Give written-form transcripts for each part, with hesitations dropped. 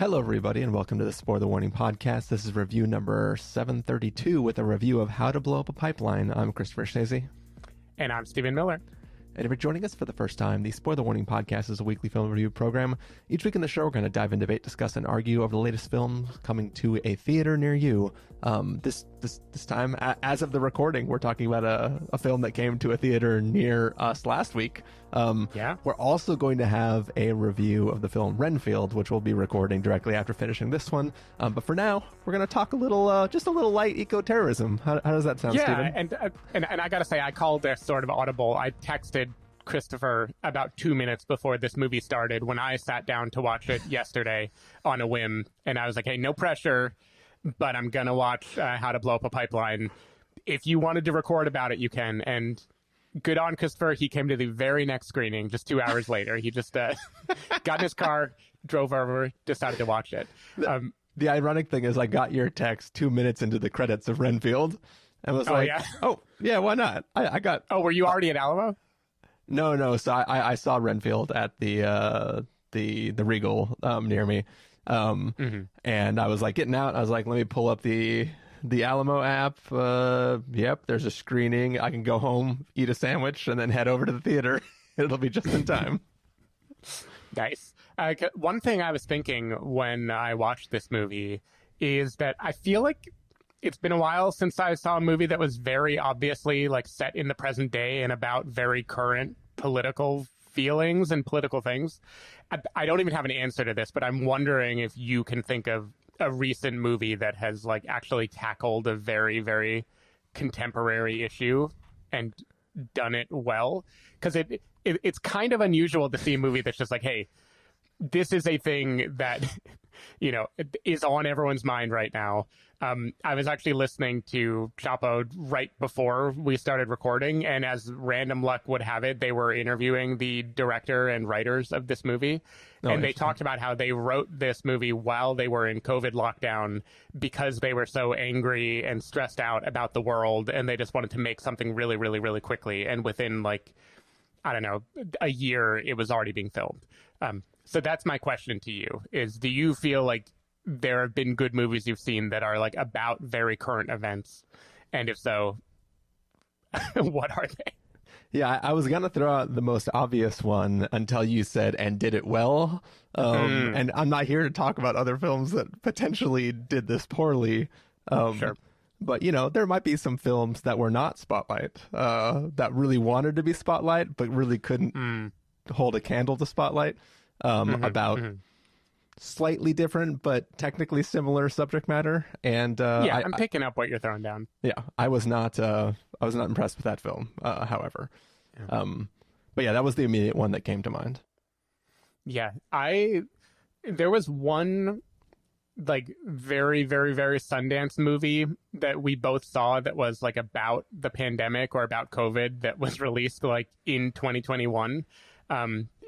Hello, everybody, and welcome to the Spoiler Warning Podcast. This is review number 732 with a review of How to Blow Up a Pipeline. I'm Christopher Schnese. And I'm Stephen Miller. And if you're joining us for the first time, the Spoiler Warning Podcast is a weekly film review program. Each week in the show, we're going to dive in, debate, discuss, and argue over the latest films coming to a theater near you. This time, as of the recording, we're talking about a film that came to a theater near us last week. We're also going to have a review of the film Renfield, which we'll be recording directly after finishing this one. But for now, we're going to talk a little, just a little light eco-terrorism. How does that sound, Stephen? And I got to say, I called this sort of audible. I texted Christopher about 2 minutes before this movie started when I sat down to watch it yesterday on a whim. And I was like, hey, no pressure, but I'm going to watch How to Blow Up a Pipeline. If you wanted to record about it, you can. And good on Christopher. He came to the very next screening just 2 hours later. He just got in his car, drove over, decided to watch it. The ironic thing is I got your text 2 minutes into the credits of Renfield and was why not? I got... Oh, were you already at Alamo? No. So I saw Renfield at the Regal near me, and I was like getting out. I was like, let me pull up the Alamo app. Yep, there's a screening. I can go home, eat a sandwich, and then head over to the theater. It'll be just in time. Nice. One thing I was thinking when I watched this movie is that I feel like it's been a while since I saw a movie that was very obviously like set in the present day and about very current political feelings and political things. I don't even have an answer to this, but I'm wondering if you can think of a recent movie that has like actually tackled a very, very contemporary issue and done it well. Because it's kind of unusual to see a movie that's just like, hey, this is a thing that, you know, is on everyone's mind right now. I was actually listening to Chapo right before we started recording, and as random luck would have it, they were interviewing the director and writers of this movie. And they talked about how they wrote this movie while they were in COVID lockdown because they were so angry and stressed out about the world, and they just wanted to make something really, really, really quickly. And within, like, I don't know, a year, it was already being filmed. So that's my question to you is, do you feel like there have been good movies you've seen that are like about very current events? And if so, what are they? Yeah, I was going to throw out the most obvious one until you said, and did it well. And I'm not here to talk about other films that potentially did this poorly. Sure. But, you know, there might be some films that were not Spotlight, that really wanted to be Spotlight, but really couldn't hold a candle to Spotlight. About slightly different but technically similar subject matter, and I'm picking up what you're throwing down. Yeah, I was not impressed with that film. However, but yeah, that was the immediate one that came to mind. Yeah, there was one like very, very, very Sundance movie that we both saw that was like about the pandemic or about COVID that was released like in 2021.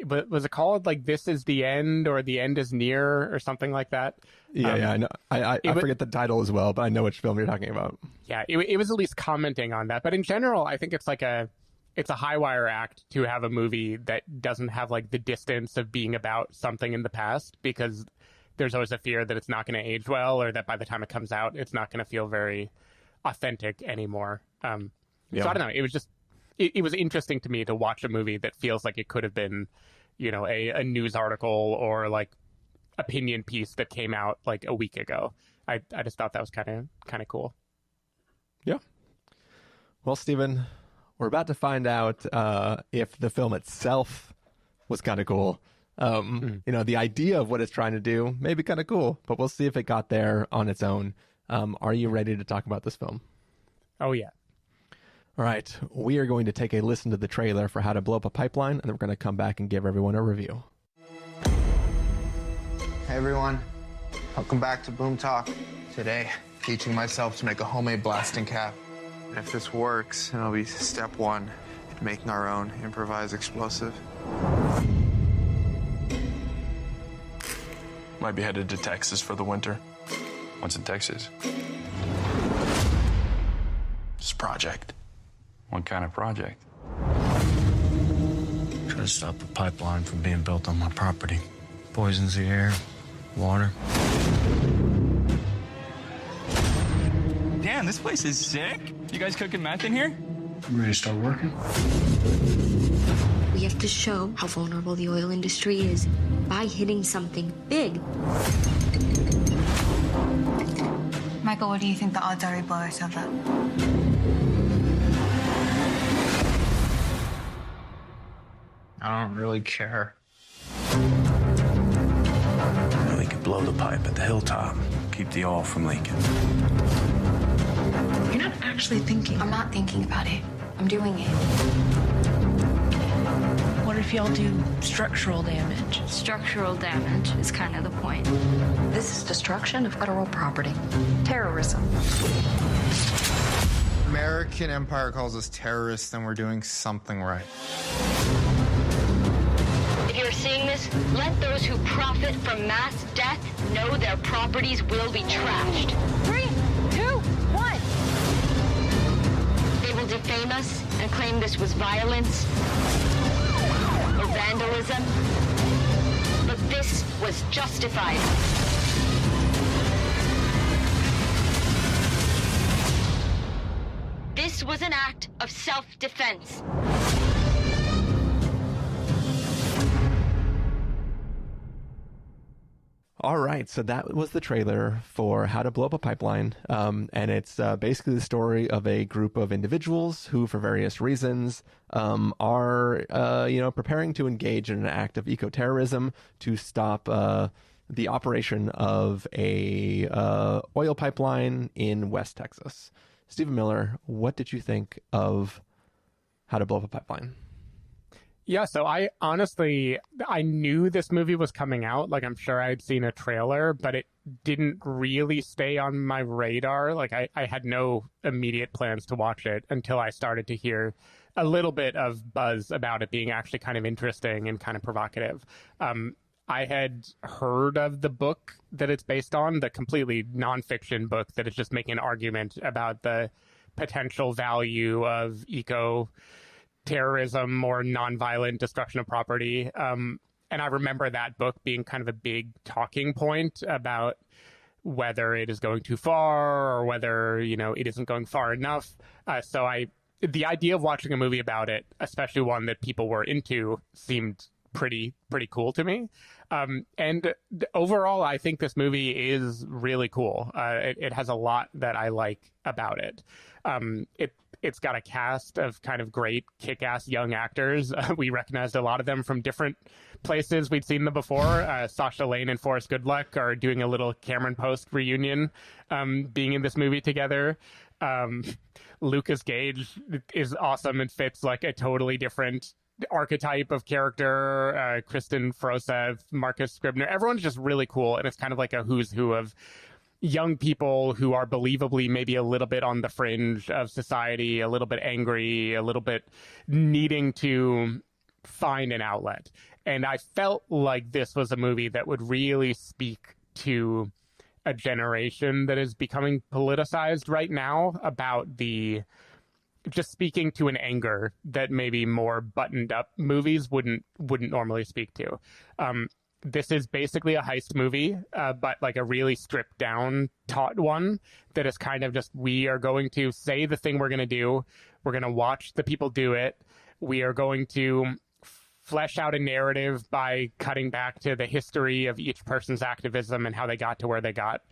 But was it called like This Is the End or The End Is Near or something like that? I know. I forget the title as well, but I know which film you're talking about. Yeah, it was at least commenting on that. But in general, I think it's a high wire act to have a movie that doesn't have like the distance of being about something in the past, because there's always a fear that it's not going to age well, or that by the time it comes out, it's not going to feel very authentic anymore. So I don't know. It was just, it was interesting to me to watch a movie that feels like it could have been, you know, a news article or like opinion piece that came out like a week ago. I just thought that was kind of cool. Yeah. Well, Stephen, we're about to find out if the film itself was kind of cool. You know, the idea of what it's trying to do may be kind of cool, but we'll see if it got there on its own. Are you ready to talk about this film? Oh, yeah. All right. We are going to take a listen to the trailer for How to Blow Up a Pipeline, and then we're going to come back and give everyone a review. Hey, everyone. Welcome back to Boom Talk. Today, teaching myself to make a homemade blasting cap. And if this works, it'll be step one in making our own improvised explosive. Might be headed to Texas for the winter. What's in Texas? This project. What kind of project? Try to stop the pipeline from being built on my property. Poisons the air, Water. Damn, this place is sick. You guys cooking meth in here? Ready to start working? We have to show how vulnerable the oil industry is by hitting something big. Michael, what do you think the odds are we blow ourselves up? I don't really care. We could blow the pipe at the hilltop, keep the oil from leaking. You're not actually thinking. I'm not thinking about it. I'm doing it. What if y'all do structural damage? Structural damage is kind of the point. This is destruction of federal property. Terrorism. American empire calls us terrorists, then we're doing something right. If you're seeing this, let those who profit from mass death know their properties will be trashed. 3, 2, 1. They will defame us and claim this was violence or vandalism, but this was justified. This was an act of self-defense. All right, so that was the trailer for How to Blow Up a Pipeline, and it's basically the story of a group of individuals who, for various reasons, are preparing to engage in an act of eco-terrorism to stop the operation of a oil pipeline in West Texas. Stephen Miller, what did you think of How to Blow Up a Pipeline? Yeah, so I knew this movie was coming out. Like, I'm sure I'd seen a trailer, but it didn't really stay on my radar. Like, I had no immediate plans to watch it until I started to hear a little bit of buzz about it being actually kind of interesting and kind of provocative. I had heard of the book that it's based on, the completely nonfiction book that is just making an argument about the potential value of terrorism or nonviolent destruction of property. And I remember that book being kind of a big talking point about whether it is going too far or whether, it isn't going far enough. The idea of watching a movie about it, especially one that people were into, seemed pretty cool to me. And overall, I think this movie is really cool. It has a lot that I like about it. It's got a cast of kind of great kick-ass young actors. We recognized a lot of them from different places we'd seen them before. Sasha Lane and Forrest Goodluck are doing a little Cameron Post reunion, being in this movie together. Lukas Gage is awesome and fits like a totally different archetype of character. Kristine Froseth, Marcus Scribner, everyone's just really cool, and it's kind of like a who's who of young people who are believably maybe a little bit on the fringe of society, a little bit angry, a little bit needing to find an outlet. And I felt like this was a movie that would really speak to a generation that is becoming politicized right now about just speaking to an anger that maybe more buttoned up movies wouldn't normally speak to. This is basically a heist movie, but like a really stripped down, taut one that is kind of just, we are going to say the thing we're going to do. We're going to watch the people do it. We are going to flesh out a narrative by cutting back to the history of each person's activism and how they got to where they got.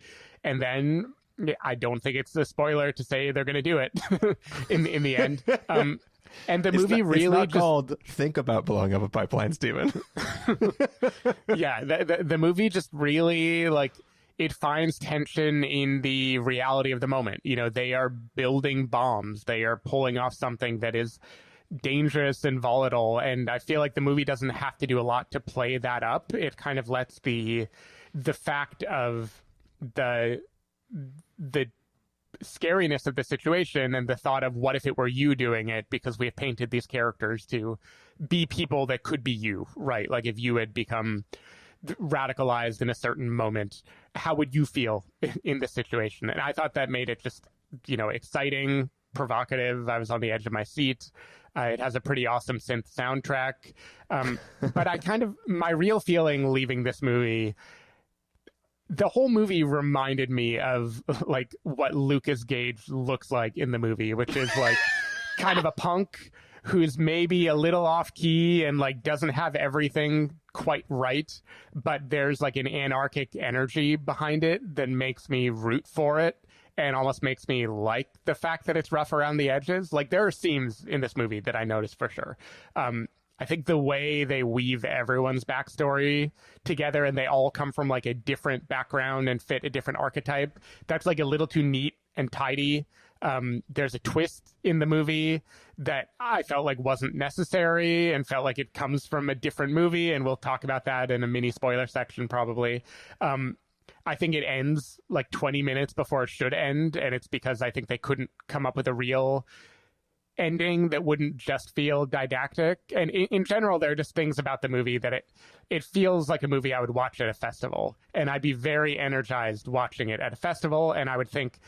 And then I don't think it's a spoiler to say they're going to do it in the end. And the movie really it's not just called Think About Blowing Up a Pipeline, Stephen. Yeah, the movie just really, like, it finds tension in the reality of the moment. They are building bombs. They are pulling off something that is dangerous and volatile. And I feel like the movie doesn't have to do a lot to play that up. It kind of lets the fact of the scariness of the situation and the thought of what if it were you doing it, because we have painted these characters to be people that could be you, right? Like if you had become radicalized in a certain moment, how would you feel in this situation? And I thought that made it just, exciting, provocative. I was on the edge of my seat. It has a pretty awesome synth soundtrack. But my real feeling leaving this movie, the whole movie reminded me of like what Lukas Gage looks like in the movie, which is like kind of a punk who's maybe a little off key and like doesn't have everything quite right, but there's like an anarchic energy behind it that makes me root for it and almost makes me like the fact that it's rough around the edges. Like there are scenes in this movie that I noticed for sure. I think the way they weave everyone's backstory together and they all come from like a different background and fit a different archetype, that's like a little too neat and tidy. There's a twist in the movie that I felt like wasn't necessary and felt like it comes from a different movie, and we'll talk about that in a mini spoiler section probably. I think it ends like 20 minutes before it should end, and it's because I think they couldn't come up with a real ending that wouldn't just feel didactic. And in general, there are just things about the movie that it feels like a movie I would watch at a festival, and I'd be very energized watching it at a festival, and I would think,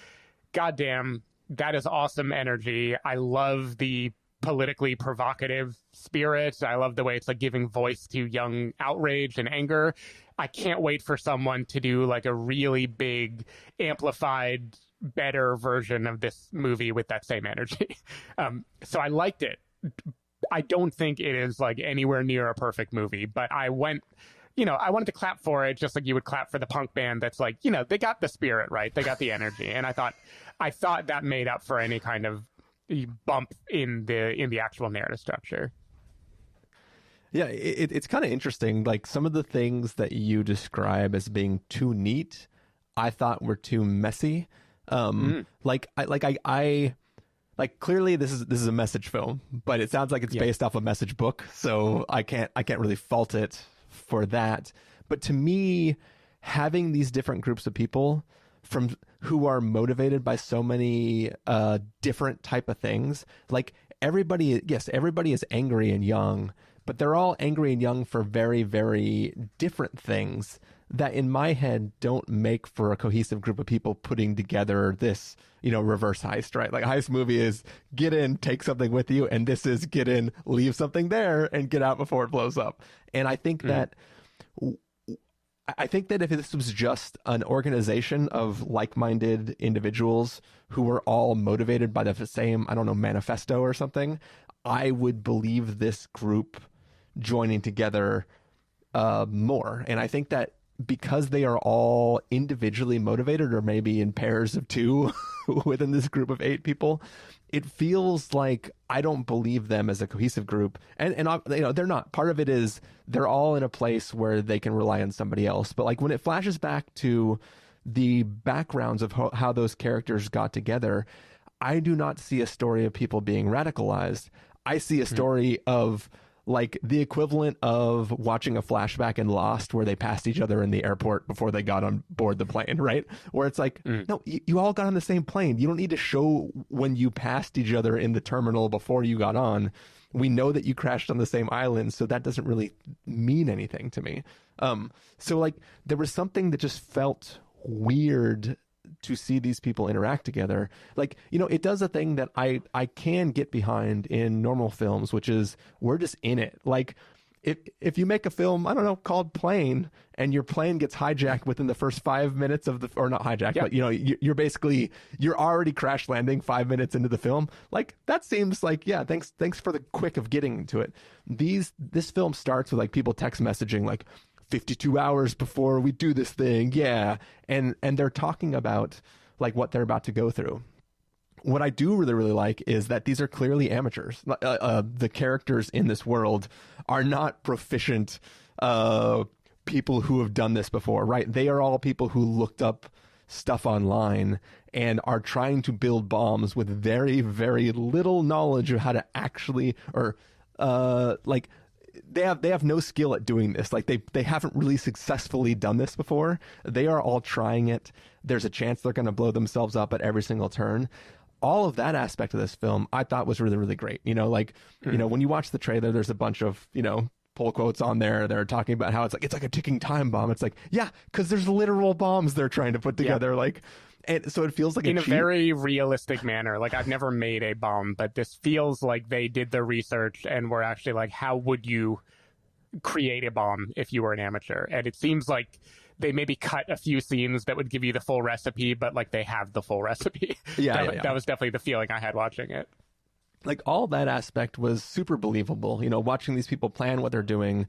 goddamn, that is awesome energy. I love the politically provocative spirit. I love the way it's like giving voice to young outrage and anger. I can't wait for someone to do like a really big, amplified, better version of this movie with that same energy. So I liked it. I don't think it is like anywhere near a perfect movie, but I wanted to clap for it just like you would clap for the punk band that's like, they got the spirit right. They got the energy. And I thought that made up for any kind of bump in the actual narrative structure. Yeah, it's kind of interesting. Like some of the things that you describe as being too neat, I thought were too messy. Like clearly this is a message film, but it sounds like it's based off a message book, so I can't really fault it for that. But to me, having these different groups of people from who are motivated by so many different type of things, like everybody is angry and young, but they're all angry and young for very, very different things that in my head don't make for a cohesive group of people putting together this, reverse heist, right? Like a heist movie is get in, take something with you, and this is get in, leave something there, and get out before it blows up. And I think that if this was just an organization of like-minded individuals who were all motivated by the same, manifesto or something, I would believe this group joining together more. And I think that because they are all individually motivated, or maybe in pairs of two within this group of 8 people, it feels like I don't believe them as a cohesive group. And they're not. Part of it is they're all in a place where they can rely on somebody else. But like when it flashes back to the backgrounds of how those characters got together, I do not see a story of people being radicalized. I see a story of like the equivalent of watching a flashback in Lost where they passed each other in the airport before they got on board the plane, right? Where it's like, no, you all got on the same plane. You don't need to show when you passed each other in the terminal before you got on. We know that you crashed on the same island, so that doesn't really mean anything to me. So like there was something that just felt weird to see these people interact together. Like, it does a thing that I can get behind in normal films, which is we're just in it. Like if you make a film, called Plane, and your plane gets hijacked within the first 5 minutes of or not hijacked, but you're already crash landing 5 minutes into the film. Like that seems like, thanks for the quick of getting to it. This film starts with like people text messaging like 52 hours before we do this thing. Yeah. And they're talking about like what they're about to go through. What I do really, really like is that these are clearly amateurs. The characters in this world are not proficient people who have done this before, right? They are all people who looked up stuff online and are trying to build bombs with very, very little knowledge of how to actually, or they have no skill at doing this. Like they haven't really successfully done this before. They are all trying it. There's a chance they're going to blow themselves up at every single turn. All of that aspect of this film I thought was really, really great. When you watch the trailer, there's a bunch of, pull quotes on there. They're talking about how it's like a ticking time bomb. It's like, yeah, because there's literal bombs they're trying to put together. Like, and so it feels like in a very realistic manner. Like I've never made a bomb, but this feels like they did the research and were actually like, how would you create a bomb if you were an amateur? And it seems like they maybe cut a few scenes that would give you the full recipe, but like they have the full recipe. That was definitely the feeling I had watching it. Like all that aspect was super believable, watching these people plan what they're doing,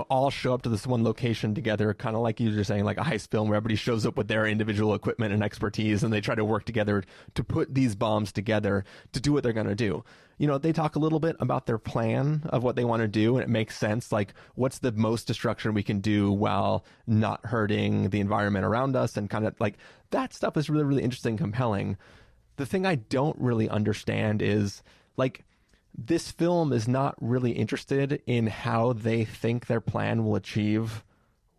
all show up to this one location together, kind of like you were saying, like a heist film where everybody shows up with their individual equipment and expertise, and they try to work together to put these bombs together to do what they're going to do. They talk a little bit about their plan of what they want to do, and it makes sense. Like, what's the most destruction we can do while not hurting the environment around us, and kind of like that stuff is really, really interesting, compelling. The thing I don't really understand is, like, this film is not really interested in how they think their plan will achieve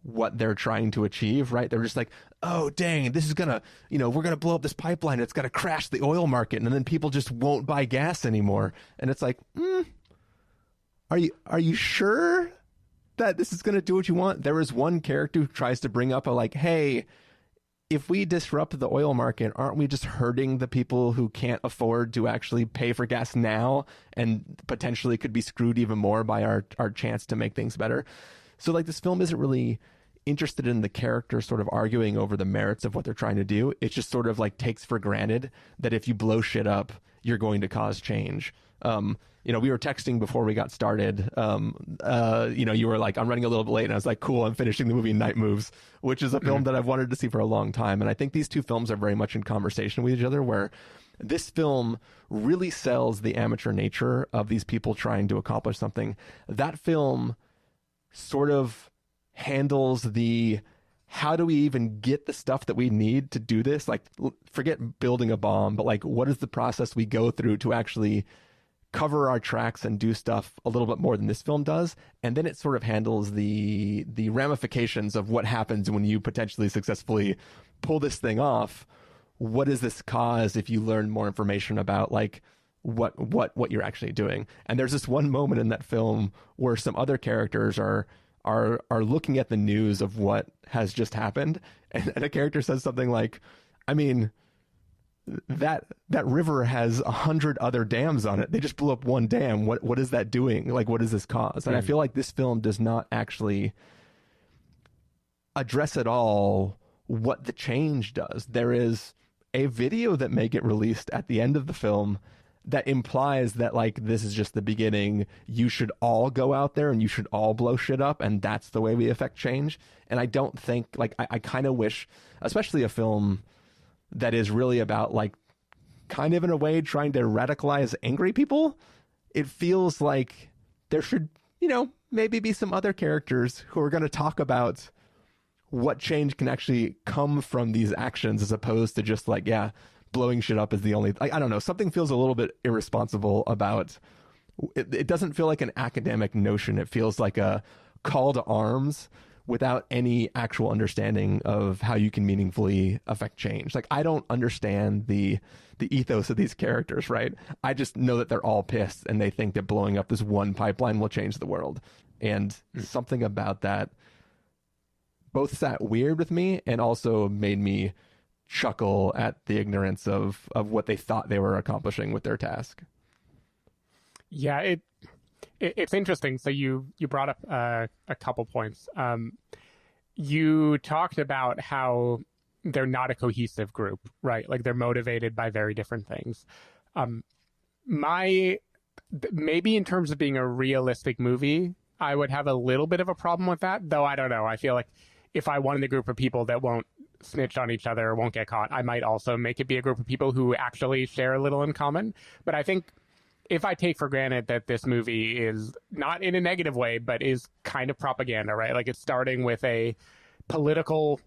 what they're trying to achieve, right? They're just like, oh, dang, this is gonna, we're gonna blow up this pipeline. It's gonna crash the oil market, and then people just won't buy gas anymore. And it's like, are you sure that this is gonna do what you want? There is one character who tries to bring up hey, if we disrupt the oil market, aren't we just hurting the people who can't afford to actually pay for gas now and potentially could be screwed even more by our chance to make things better? So like, this film isn't really interested in the characters sort of arguing over the merits of what they're trying to do. It just sort of like takes for granted that if you blow shit up, you're going to cause change. We were texting before we got started. You were like, I'm running a little bit late. And I was like, cool, I'm finishing the movie Night Moves, which is a film that I've wanted to see for a long time. And I think these two films are very much in conversation with each other, where this film really sells the amateur nature of these people trying to accomplish something. That film sort of handles the, how do we even get the stuff that we need to do this? Like, forget building a bomb, but like, what is the process we go through to actually cover our tracks and do stuff a little bit more than this film does? And then it sort of handles the ramifications of what happens when you potentially successfully pull this thing off. What does this cause if you learn more information about like what you're actually doing? And there's this one moment in that film where some other characters are looking at the news of what has just happened, and a character says something like, I mean, that river has 100 other dams on it. They just blew up one dam. What is that doing? Like, what does this cause? And I feel like this film does not actually address at all what the change does. There is a video that may get released at the end of the film that implies that like, this is just the beginning. You should all go out there and you should all blow shit up, and that's the way we affect change. And I don't think, like, I kind of wish, especially a film that is really about like, kind of in a way trying to radicalize angry people, it feels like there should, maybe be some other characters who are going to talk about what change can actually come from these actions, as opposed to just like, yeah, blowing shit up is the only, like, I don't know, something feels a little bit irresponsible about it. It doesn't feel like an academic notion. It feels like a call to arms without any actual understanding of how you can meaningfully affect change. Like, I don't understand the ethos of these characters, right? I just know that they're all pissed and they think that blowing up this one pipeline will change the world. And something about that both sat weird with me and also made me chuckle at the ignorance of what they thought they were accomplishing with their task. Yeah, it's interesting. So you brought up a couple points. You talked about how they're not a cohesive group, right? Like, they're motivated by very different things. Maybe in terms of being a realistic movie, I would have a little bit of a problem with that, though. I don't know. I feel like if I wanted a group of people that won't snitch on each other or won't get caught, I might also make it be a group of people who actually share a little in common. But I think if I take for granted that this movie is not in a negative way, but is kind of propaganda, right? Like, it's starting with a political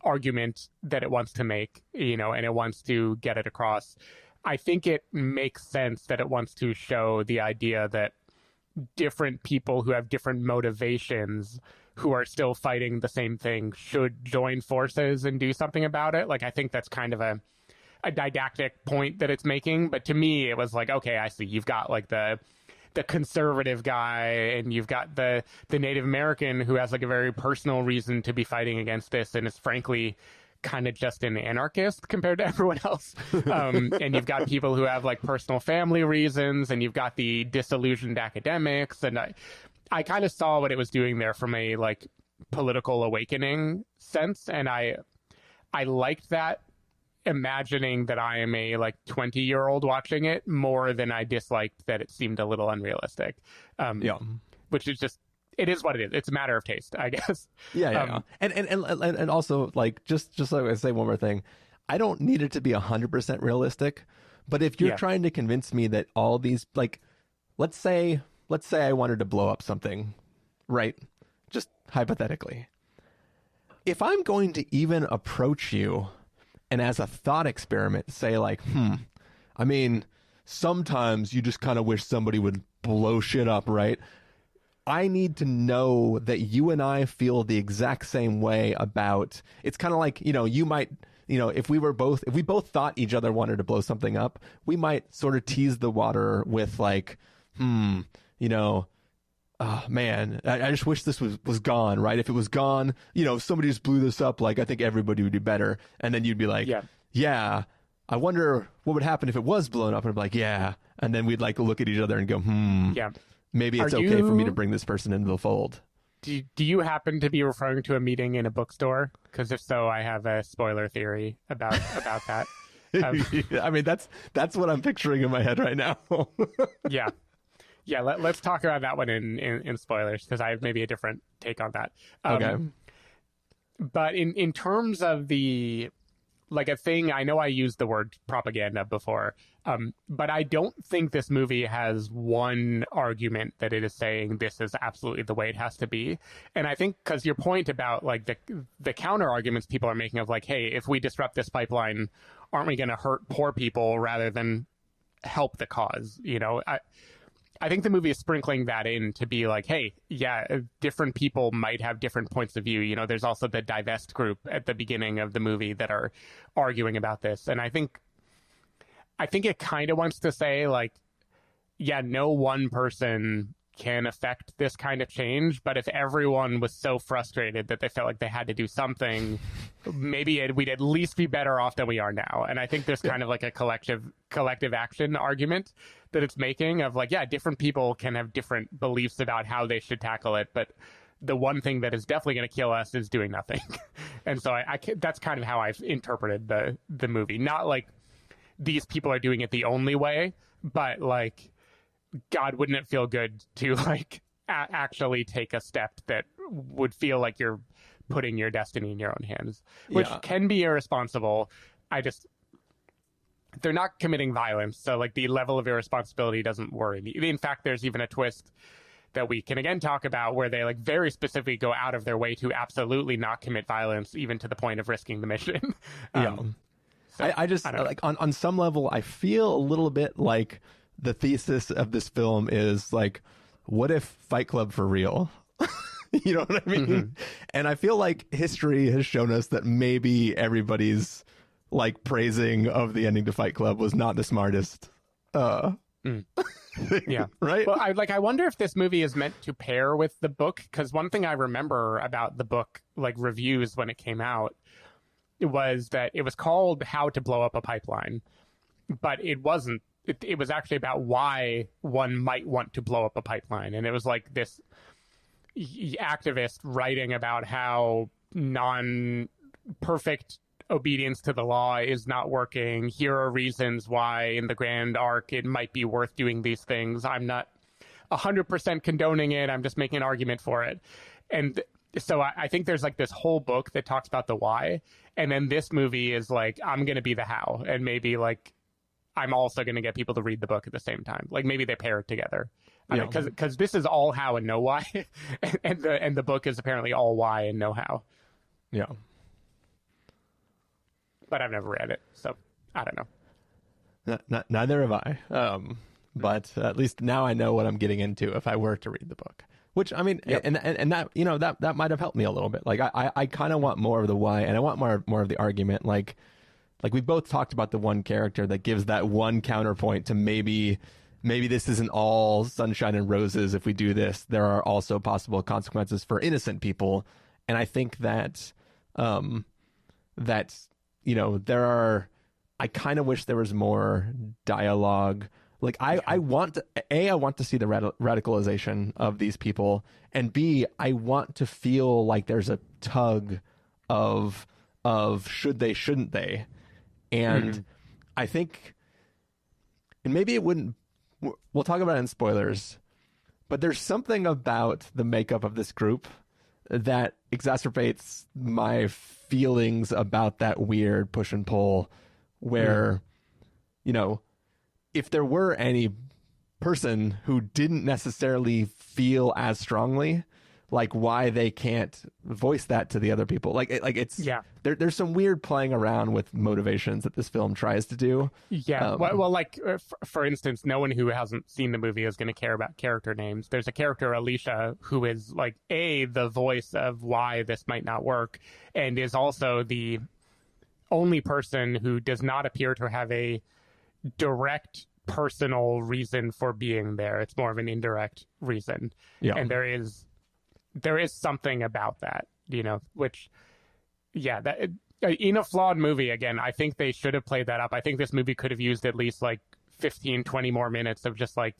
argument that it wants to make, and it wants to get it across. I think it makes sense that it wants to show the idea that different people who have different motivations, who are still fighting the same thing, should join forces and do something about it. Like, I think that's kind of a didactic point that it's making. But to me, it was like, okay, I see. You've got like the conservative guy, and you've got the Native American who has like a very personal reason to be fighting against this, and is frankly kind of just an anarchist compared to everyone else. And you've got people who have like personal family reasons, and you've got the disillusioned academics. And I kind of saw what it was doing there from a like political awakening sense, and I liked that, imagining that I am a like 20-year-old watching it more than I disliked that it seemed a little unrealistic. Which is just, it is what it is. It's a matter of taste, I guess. Yeah. And also, like, just like I say one more thing, I don't need it to be 100% realistic, but if you're trying to convince me that all these, like, let's say I wanted to blow up something, right? Just hypothetically. If I'm going to even approach you and as a thought experiment say like, I mean, sometimes you just kind of wish somebody would blow shit up, right? I need to know that you and I feel the exact same way about, it's kind of like, you might, if we both thought each other wanted to blow something up, we might sort of tease the water with like, oh man, I just wish this was gone, right? If it was gone, if somebody just blew this up, like, I think everybody would do better. And then you'd be like, yeah, I wonder what would happen if it was blown up. And I'd be like, yeah. And then we'd like look at each other and go, maybe it's okay for me to bring this person into the fold. Do you happen to be referring to a meeting in a bookstore? Because if so, I have a spoiler theory about that. I mean, that's what I'm picturing in my head right now. Yeah, let's talk about that one in spoilers, because I have maybe a different take on that. Okay. But in terms of the, like, a thing, I know I used the word propaganda before, but I don't think this movie has one argument that it is saying this is absolutely the way it has to be. And I think because your point about, like, the counter arguments people are making of, like, hey, if we disrupt this pipeline, aren't we going to hurt poor people rather than help the cause? I think the movie is sprinkling that in to be like, hey, yeah, different people might have different points of view. There's also the Divest group at the beginning of the movie that are arguing about this. And I think it kind of wants to say, like, yeah, no one person can affect this kind of change. But if everyone was so frustrated that they felt like they had to do something, maybe we'd at least be better off than we are now. And I think there's kind of like a collective action argument that it's making of, like, yeah, different people can have different beliefs about how they should tackle it, but the one thing that is definitely going to kill us is doing nothing. And so that's kind of how I've interpreted the movie. Not like these people are doing it the only way, but like, God, wouldn't it feel good to like actually take a step that would feel like you're putting your destiny in your own hands, which can be irresponsible. They're not committing violence, so like the level of irresponsibility doesn't worry me. In fact, there's even a twist that we can again talk about where they like very specifically go out of their way to absolutely not commit violence, even to the point of risking the mission. So, I just like on some level, I feel a little bit like the thesis of this film is like, what if Fight Club for real? You know what I mean? Mm-hmm. And I feel like history has shown us that maybe everybody's like praising of the ending to Fight Club was not the smartest. Yeah. Right. Well, I wonder if this movie is meant to pair with the book, because one thing I remember about the book, like reviews when it came out, was that it was called How to Blow Up a Pipeline, but it wasn't. It was actually about why one might want to blow up a pipeline. And it was like this activist writing about how non-perfect obedience to the law is not working. Here are reasons why in the grand arc it might be worth doing these things. I'm not 100% condoning it. I'm just making an argument for it. And so I think there's like this whole book that talks about the why. And then this movie is like, I'm going to be the how. And maybe like, I'm also going to get people to read the book at the same time. Like maybe they pair it together. Because this is all how and no why. and the book is apparently all why and no how. Yeah. But I've never read it, so I don't know. Neither have I. But at least now I know what I'm getting into if I were to read the book. Which, I mean, and that, that might have helped me a little bit. Like, I kind of want more of the why, and I want more of the argument. Like we both talked about the one character that gives that one counterpoint to maybe this isn't all sunshine and roses. If we do this, there are also possible consequences for innocent people. And I think that, I kind of wish there was more dialogue Like I want to, I want to see the radicalization of these people, and B, I want to feel like there's a tug of should they, shouldn't they, and I think, and maybe it wouldn't. We'll talk about it in spoilers, but there's something about the makeup of this group that exacerbates my feelings about that weird push and pull, where, you know, if there were any person who didn't necessarily feel as strongly, like why they can't voice that to the other people. Like it's there's some weird playing around with motivations that this film tries to do. Yeah. For instance, no one who hasn't seen the movie is going to care about character names. There's a character, Alicia, who is like the voice of why this might not work, and is also the only person who does not appear to have a direct personal reason for being there. It's more of an indirect reason. Yeah. And there is something about that, you know, which, that in a flawed movie, again, I think they should have played that up. I think this movie could have used at least like 15, 20 more minutes of just like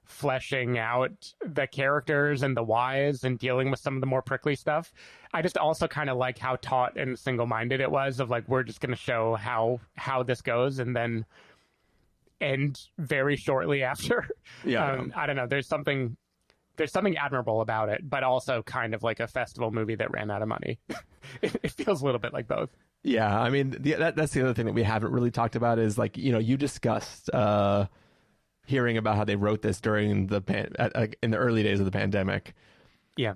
fleshing out the characters and the whys and dealing with some of the more prickly stuff. I just also kind of like how taut and single-minded it was, of like, we're just going to show how this goes and then end very shortly after. I don't know. There's something admirable about it, but also kind of like a festival movie that ran out of money. It feels a little bit like both. Yeah, I mean, that's the other thing that we haven't really talked about is, like, you know, you discussed hearing about how they wrote this during in the early days of the pandemic. Yeah.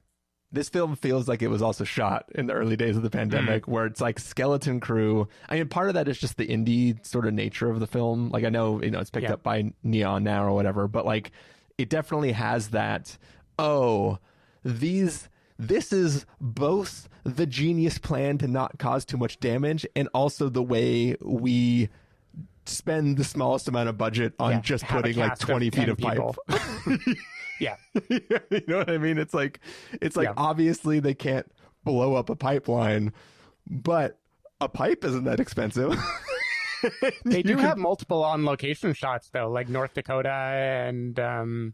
This film feels like it was also shot in the early days of the pandemic, where it's like skeleton crew. I mean, part of that is just the indie sort of nature of the film. Like, I know, you know, it's picked up by Neon now or whatever, but like, it definitely has that, this is both the genius plan to not cause too much damage and also the way we spend the smallest amount of budget on just putting like 20 feet of pipe. Yeah. You know what I mean? It's like obviously they can't blow up a pipeline, but a pipe isn't that expensive. They do have multiple on location shots though, like North Dakota and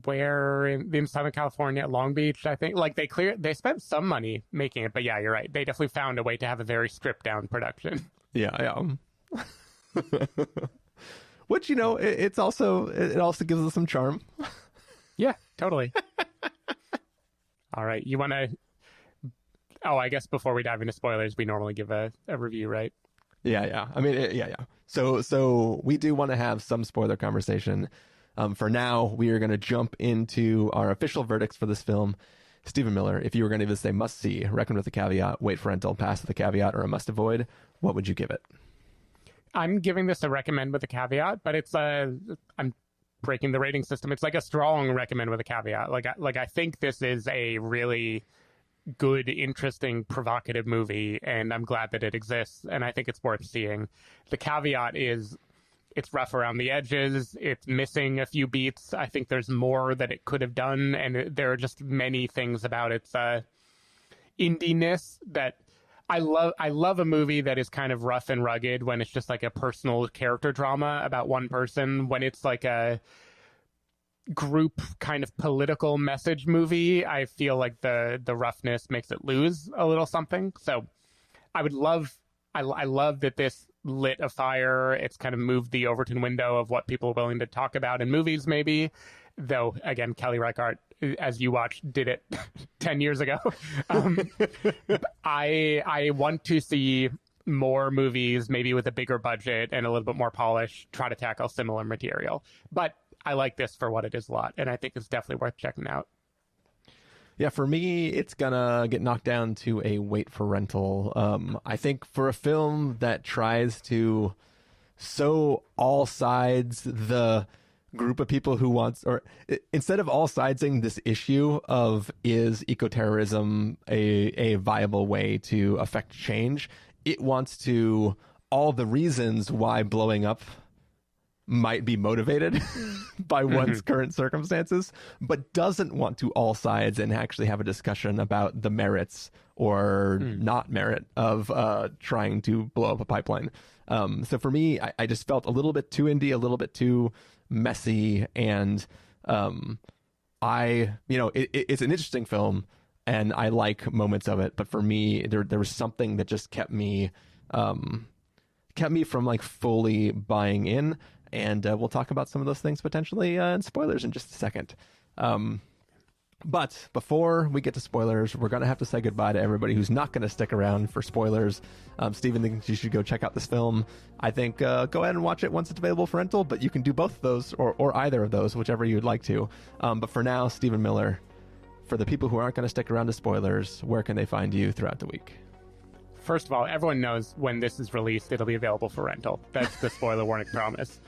where in Southern California, Long Beach, I think. Like they spent some money making it, but yeah, you're right. They definitely found a way to have a very stripped down production. Yeah. Which, you know, it also gives us some charm. Yeah, totally. All right. You want to... Oh, I guess before we dive into spoilers, we normally give a review, right? Yeah. I mean, yeah. So we do want to have some spoiler conversation. For now, we are going to jump into our official verdicts for this film. Stephen Miller, if you were going to say must see, recommend with a caveat, wait for rental, pass with a caveat, or a must avoid, what would you give it? I'm giving this a recommend with a caveat, but I'm breaking the rating system. It's like a strong recommend with a caveat. Like I think this is a really good, interesting, provocative movie, and I'm glad that it exists, and I think it's worth seeing. The caveat is it's rough around the edges. It's missing a few beats. I think there's more that it could have done, and there are just many things about its indiness that I love a movie that is kind of rough and rugged when it's just like a personal character drama about one person. When it's like a group kind of political message movie, I feel like the roughness makes it lose a little something. So I love that this lit a fire. It's kind of moved the Overton window of what people are willing to talk about in movies, maybe. Though, again, Kelly Reichardt, as you watched, did it 10 years ago. I want to see more movies, maybe with a bigger budget and a little bit more polish, try to tackle similar material. But I like this for what it is a lot, and I think it's definitely worth checking out. Yeah, for me, it's gonna get knocked down to a wait for rental. I think for a film that tries to sow all sides, the group of people who wants, or instead of all sidesing this issue of is ecoterrorism a viable way to affect change, it wants to all the reasons why blowing up might be motivated by one's current circumstances, but doesn't want to all sides and actually have a discussion about the merits or not merit of trying to blow up a pipeline. So for me, I just felt a little bit too indie, a little bit too messy, and it's an interesting film, and I like moments of it, but for me, there was something that just kept me from like fully buying in. And we'll talk about some of those things potentially in spoilers in just a second. But before we get to spoilers, we're going to have to say goodbye to everybody who's not going to stick around for spoilers. Stephen thinks you should go check out this film. I think go ahead and watch it once it's available for rental, but you can do both of those or either of those, whichever you'd like to. But for now, Stephen Miller, for the people who aren't going to stick around to spoilers, where can they find you throughout the week? First of all, everyone knows when this is released, it'll be available for rental. That's the spoiler warning promise.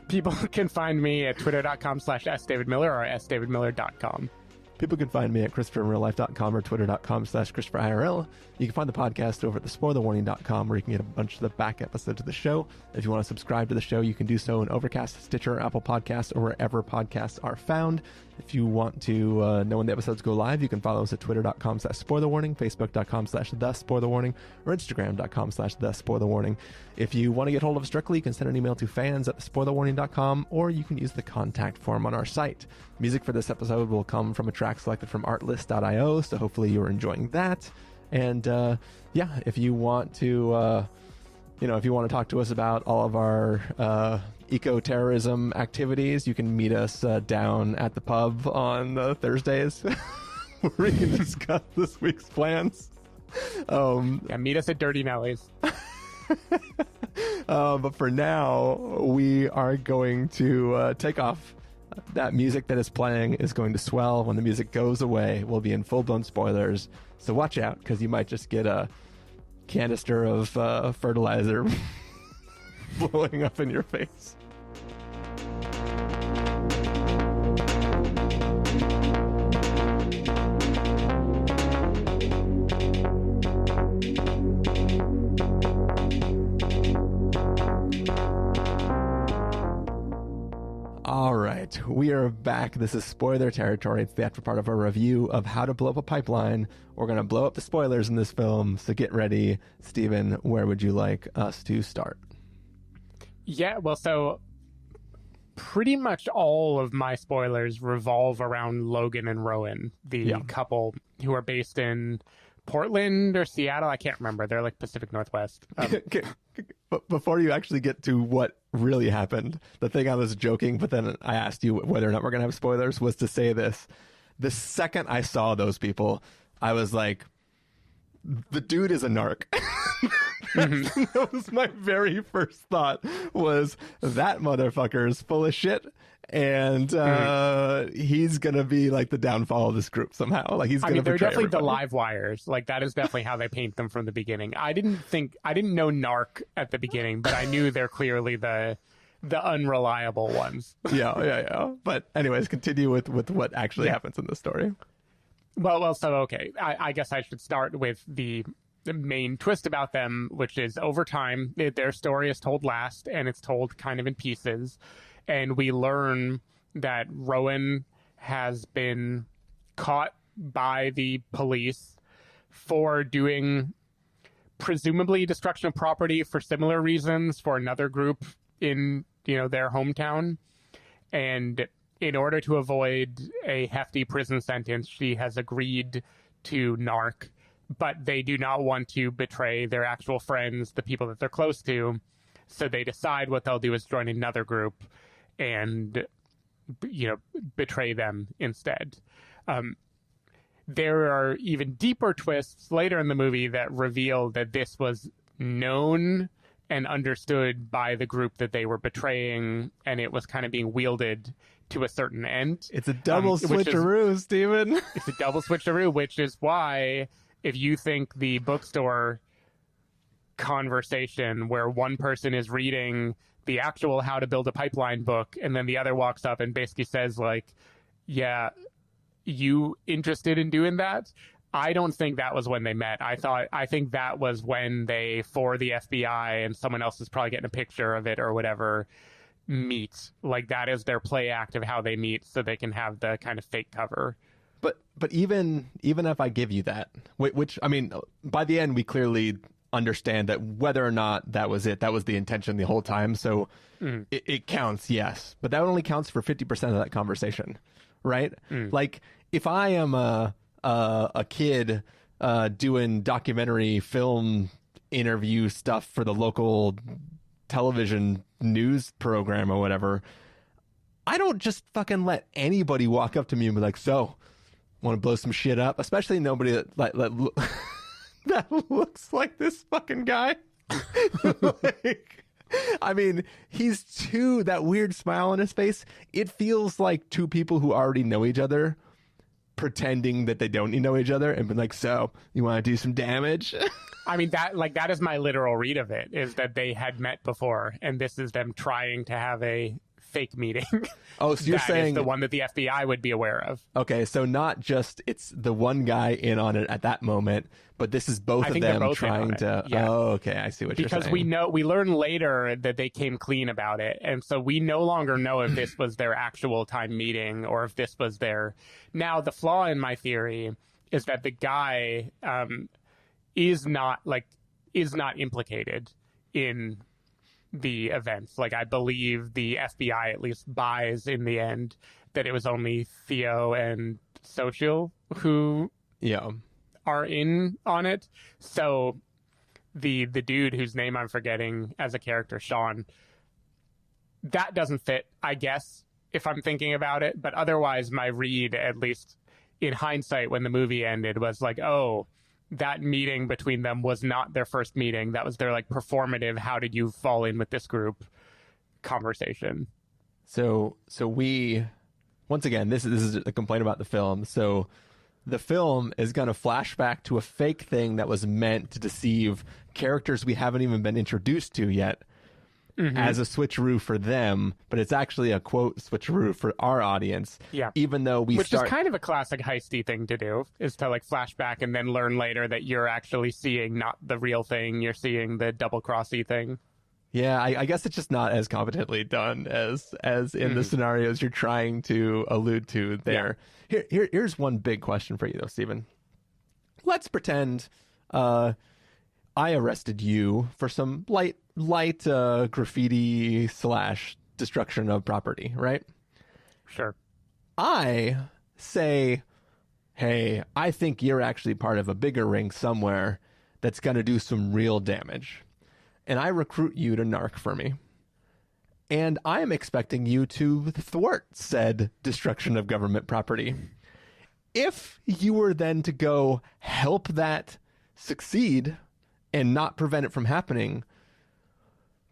People can find me at twitter.com/sdavidmiller or sdavidmiller.com. People can find me at ChristopherInRealLife.com or twitter.com/ChristopherIRL. You can find the podcast over at thespoilerwarning.com, where you can get a bunch of the back episodes of the show. If you want to subscribe to the show, you can do so in Overcast, Stitcher, Apple Podcasts, or wherever podcasts are found. If you want to know when the episodes go live, you can follow us at twitter.com/spoilerwarning, facebook.com/thespoilerwarning, or instagram.com/thespoilerwarning. If you want to get hold of us directly, you can send an email to fans@thespoilerwarning.com, or you can use the contact form on our site. Music for this episode will come from a track selected from artlist.io, so hopefully you're enjoying that. And if you want to talk to us about all of our eco-terrorism activities, you can meet us down at the pub on Thursdays where we can discuss this week's plans. Meet us at Dirty Nelly's. But for now, we are going to take off. That music that is playing is going to swell. When the music goes away, we'll be in full-blown spoilers. So watch out, because you might just get a canister of fertilizer blowing up in your face. All right, we are back. This is spoiler territory. It's the after part of our review of How to Blow Up a Pipeline. We're going to blow up the spoilers in this film, so get ready. Stephen, where would you like us to start? Yeah, well, so pretty much all of my spoilers revolve around Logan and Rowan, the couple who are based in Portland or Seattle. I can't remember. They're like Pacific Northwest. But before you actually get to what really happened, the thing I was joking, but then I asked you whether or not we're going to have spoilers, was to say this. The second I saw those people, I was like, the dude is a narc. That was my very first thought, was that motherfucker is full of shit. And he's going to be like the downfall of this group somehow. Like he's going to they're definitely everybody. The live wires. Like that is definitely how they paint them from the beginning. I didn't know narc at the beginning, but I knew they're clearly the unreliable ones. Yeah. But anyways, continue with what actually happens in the story. Well, so okay. I guess I should start with the main twist about them, which is over time, their story is told last, and it's told kind of in pieces. And we learn that Rowan has been caught by the police for doing presumably destruction of property for similar reasons for another group in, their hometown. And in order to avoid a hefty prison sentence, she has agreed to narc, but they do not want to betray their actual friends, the people that they're close to. So they decide what they'll do is join another group and, betray them instead. There are even deeper twists later in the movie that reveal that this was known and understood by the group that they were betraying, and it was kind of being wielded to a certain end. It's a double switcheroo, Stephen. It's a double switcheroo, which is why if you think the bookstore conversation where one person is reading the actual How to Build a Pipeline book, and then the other walks up and basically says, like, yeah, you interested in doing that? I don't think that was when they met. I think that was when they, for the FBI and someone else is probably getting a picture of it or whatever, meet. Like, that is their play act of how they meet, so they can have the kind of fake cover. But even if I give you that, which, I mean, by the end we clearly understand that whether or not that was the intention the whole time. So it counts, yes, but that only counts for 50% of that conversation, right? Like, if I am a kid doing documentary film interview stuff for the local television news program or whatever, I don't just fucking let anybody walk up to me and be like, so, want to blow some shit up? Especially nobody that looks like this fucking guy. Like, I mean, he's that weird smile on his face. It feels like two people who already know each other pretending that they don't know each other and be like, so, you want to do some damage? I mean, that is my literal read of it, is that they had met before, and this is them trying to have a fake meeting. Oh, so you're saying the one that the FBI would be aware of. Okay, so not just it's the one guy in on it at that moment, but this is both of them trying to. Yeah. Oh, okay, I see what you're saying. Because we learn later that they came clean about it, and so we no longer know if this was their actual time meeting or if this was their. Now, the flaw in my theory is that the guy is not implicated in the events. Like, I believe the FBI at least buys in the end that it was only Theo and Social who are in on it. So the dude whose name I'm forgetting as a character, Sean, that doesn't fit, I guess, if I'm thinking about it. But otherwise, my read, at least in hindsight when the movie ended, was like, oh, that meeting between them was not their first meeting. That was their, like, performative, how did you fall in with this group conversation. So we, once again, this is a complaint about the film. So the film is going to flash back to a fake thing that was meant to deceive characters we haven't even been introduced to yet as a switcheroo for them, but it's actually a quote switcheroo for our audience. Yeah. Even though Which is kind of a classic heisty thing to do, is to, like, flash back and then learn later that you're actually seeing not the real thing, you're seeing the double-crossy thing. Yeah, I guess it's just not as competently done as in the scenarios you're trying to allude to there. Yeah. Here's one big question for you, though, Stephen. Let's pretend I arrested you for some light graffiti / destruction of property, right? Sure. I say, hey, I think you're actually part of a bigger ring somewhere that's going to do some real damage. And I recruit you to narc for me. And I am expecting you to thwart said destruction of government property. If you were then to go help that succeed and not prevent it from happening,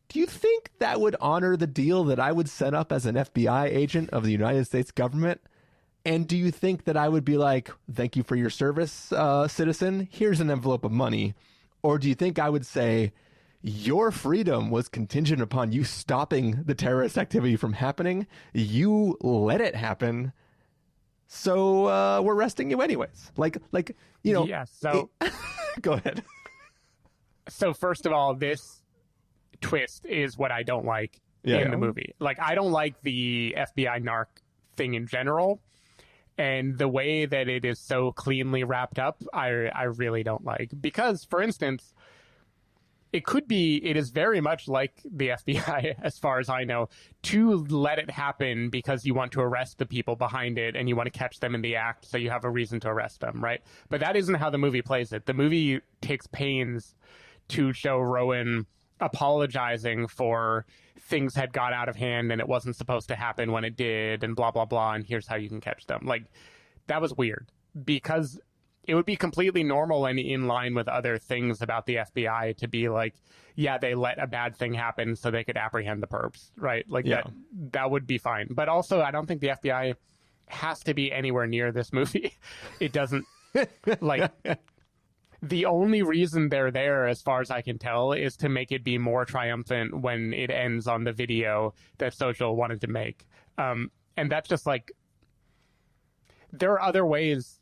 do you think that would honor the deal that I would set up as an FBI agent of the United States government? And do you think that I would be like, thank you for your service, citizen, here's an envelope of money? Or do you think I would say, your freedom was contingent upon you stopping the terrorist activity from happening. You let it happen. So we're arresting you anyways. Like, you know. Yeah, so. Go ahead. So first of all, this twist is what I don't like in the movie. Like, I don't like the FBI narc thing in general. And the way that it is so cleanly wrapped up, I really don't like. Because, for instance, it is very much like the FBI, as far as I know, to let it happen because you want to arrest the people behind it and you want to catch them in the act so you have a reason to arrest them, right? But that isn't how the movie plays it. The movie takes pains to show Rowan apologizing for things had got out of hand and it wasn't supposed to happen when it did and blah, blah, blah, and here's how you can catch them. Like, that was weird because it would be completely normal and in line with other things about the FBI to be like, yeah, they let a bad thing happen so they could apprehend the perps, right? Like, that would be fine. But also, I don't think the FBI has to be anywhere near this movie. It doesn't, like, the only reason they're there, as far as I can tell, is to make it be more triumphant when it ends on the video that Social wanted to make. And that's just like, there are other ways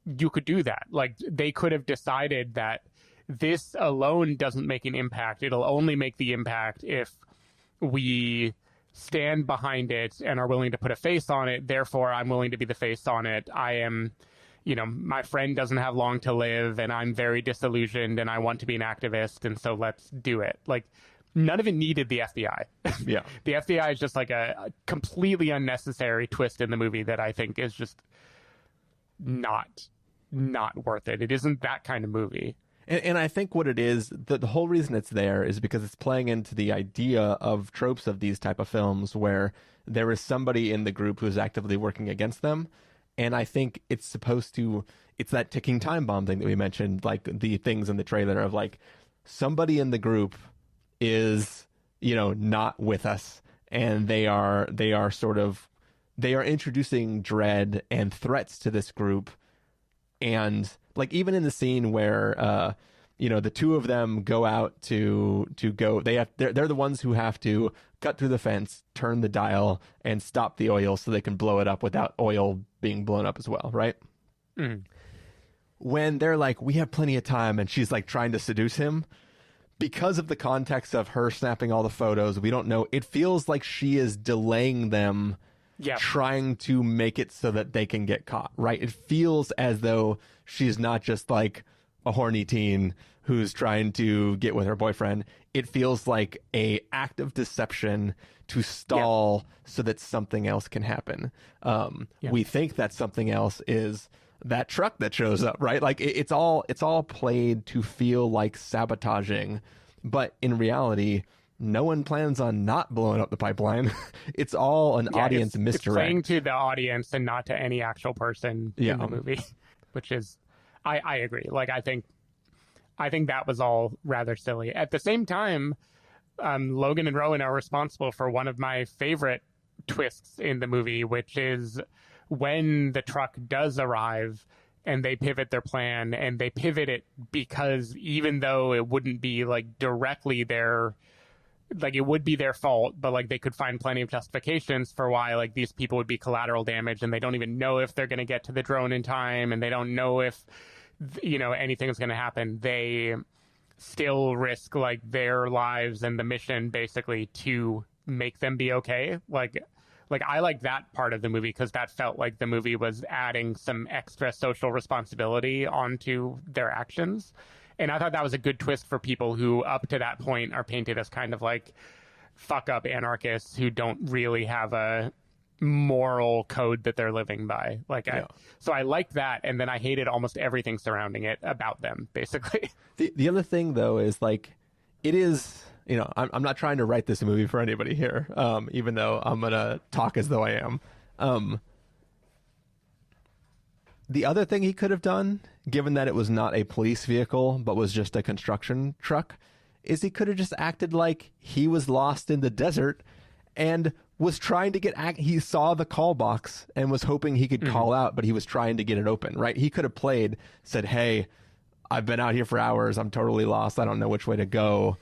you could do that. Like, they could have decided that this alone doesn't make an impact. It'll only make the impact if we stand behind it and are willing to put a face on it. Therefore, I'm willing to be the face on it. I am, my friend doesn't have long to live, and I'm very disillusioned, and I want to be an activist, and so let's do it. Like, none of it needed the FBI. Yeah. The FBI is just like a completely unnecessary twist in the movie that I think is just not worth it. It isn't that kind of movie. And I think what it is, the whole reason it's there is because it's playing into the idea of tropes of these type of films where there is somebody in the group who's actively working against them. And I think it's that ticking time bomb thing that we mentioned, like the things in the trailer of like somebody in the group is, not with us, and they are introducing dread and threats to this group. And like even in the scene where the two of them go out to go, they're the ones who have to cut through the fence, turn the dial, and stop the oil so they can blow it up without oil being blown up as well, right? Mm. When they're like, we have plenty of time, and she's like trying to seduce him, because of the context of her snapping all the photos, we don't know. It feels like she is delaying them. Yeah. Trying to make it so that they can get caught, right? It feels as though she's not just like a horny teen who's trying to get with her boyfriend. It feels like a act of deception to stall so that something else can happen. We think that something else is that truck that shows up, right? Like it's all played to feel like sabotaging, but in reality, no one plans on not blowing up the pipeline. It's all an audience misdirect. It's playing to the audience and not to any actual person in the movie, which is, I agree. Like, I think that was all rather silly. At the same time, Logan and Rowan are responsible for one of my favorite twists in the movie, which is when the truck does arrive and they pivot their plan, and they pivot it because even though it wouldn't be like directly it would be their fault, but like they could find plenty of justifications for why like these people would be collateral damage, and they don't even know if they're going to get to the drone in time, and they don't know if anything is going to happen. They still risk like their lives and the mission basically to make them be okay. Like I like that part of the movie because that felt like the movie was adding some extra social responsibility onto their actions. And I thought that was a good twist for people who up to that point are painted as kind of like fuck up anarchists who don't really have a moral code that they're living by. So I liked that. And then I hated almost everything surrounding it about them, basically. The other thing, though, is like it is, I'm not trying to write this movie for anybody here, even though I'm going to talk as though I am. The other thing he could have done, given that it was not a police vehicle, but was just a construction truck, is he could have just acted like he was lost in the desert and was trying to he saw the call box and was hoping he could call out, but he was trying to get it open, right? He could have said, hey, I've been out here for hours. I'm totally lost. I don't know which way to go.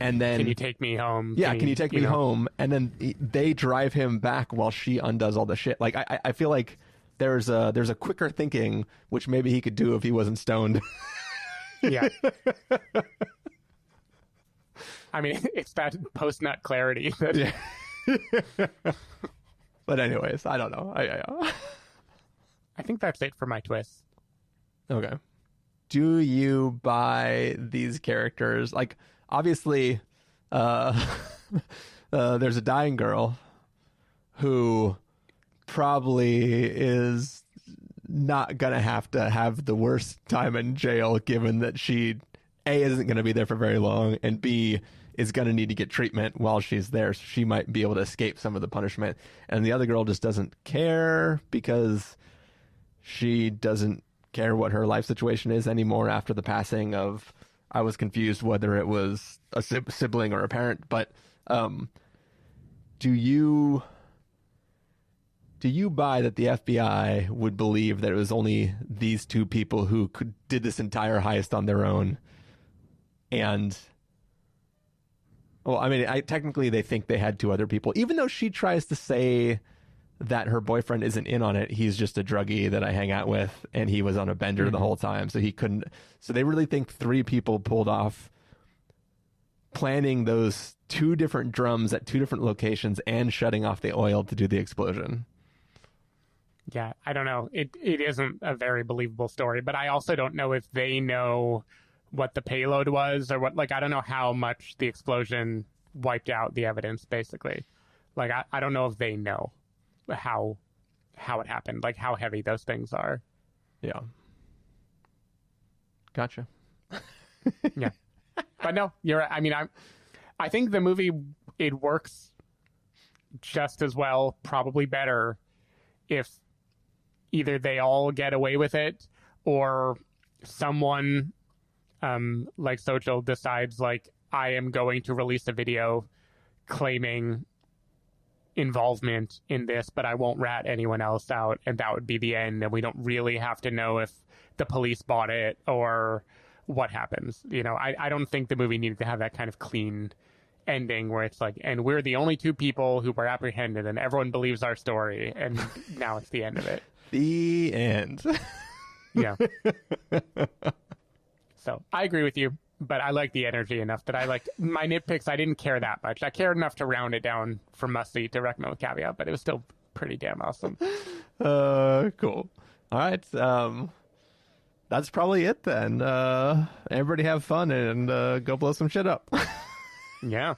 And then, can you take me home? Yeah, can you take me home? And then they drive him back while she undoes all the shit. Like, I feel like there's a quicker thinking, which maybe he could do if he wasn't stoned. Yeah. I mean, it's that post-nut clarity. Yeah. But anyways, I don't know. I think that's it for my twist. Okay. Do you buy these characters? Like, obviously, there's a dying girl who probably is not gonna have to have the worst time in jail, given that she A, isn't gonna be there for very long, and B, is gonna need to get treatment while she's there, so she might be able to escape some of the punishment. And the other girl just doesn't care because she doesn't care what her life situation is anymore after the passing of, I was confused whether it was a sibling or a parent, but do you buy that the FBI would believe that it was only these two people who did this entire heist on their own? And, well, I mean, technically they think they had two other people, even though she tries to say that her boyfriend isn't in on it. He's just a druggie that I hang out with, and he was on a bender the whole time, so he couldn't. So they really think 3 people pulled off planning those 2 different drums at 2 different locations and shutting off the oil to do the explosion. Yeah, I don't know. It isn't a very believable story, but I also don't know if they know what the payload was or what. Like, I don't know how much the explosion wiped out the evidence, basically. Like, I don't know if they know how it happened, like how heavy those things are. Yeah. Gotcha. Yeah. But no, you're right. I mean, I think the movie, it works just as well, probably better, if either they all get away with it or someone like Social decides, like, I am going to release a video claiming involvement in this, but I won't rat anyone else out, and that would be the end, and we don't really have to know if the police bought it or what happens. You know, I don't think the movie needed to have that kind of clean ending where it's like, and we're the only 2 people who were apprehended and everyone believes our story, and now it's the end of it. The end. Yeah. So I agree with you, but I like the energy enough that I liked my nitpicks. I didn't care that much. I cared enough to round it down from must-see to recommend with caveat, but it was still pretty damn awesome. Cool. All right. That's probably it then. Everybody have fun and go blow some shit up. Yeah.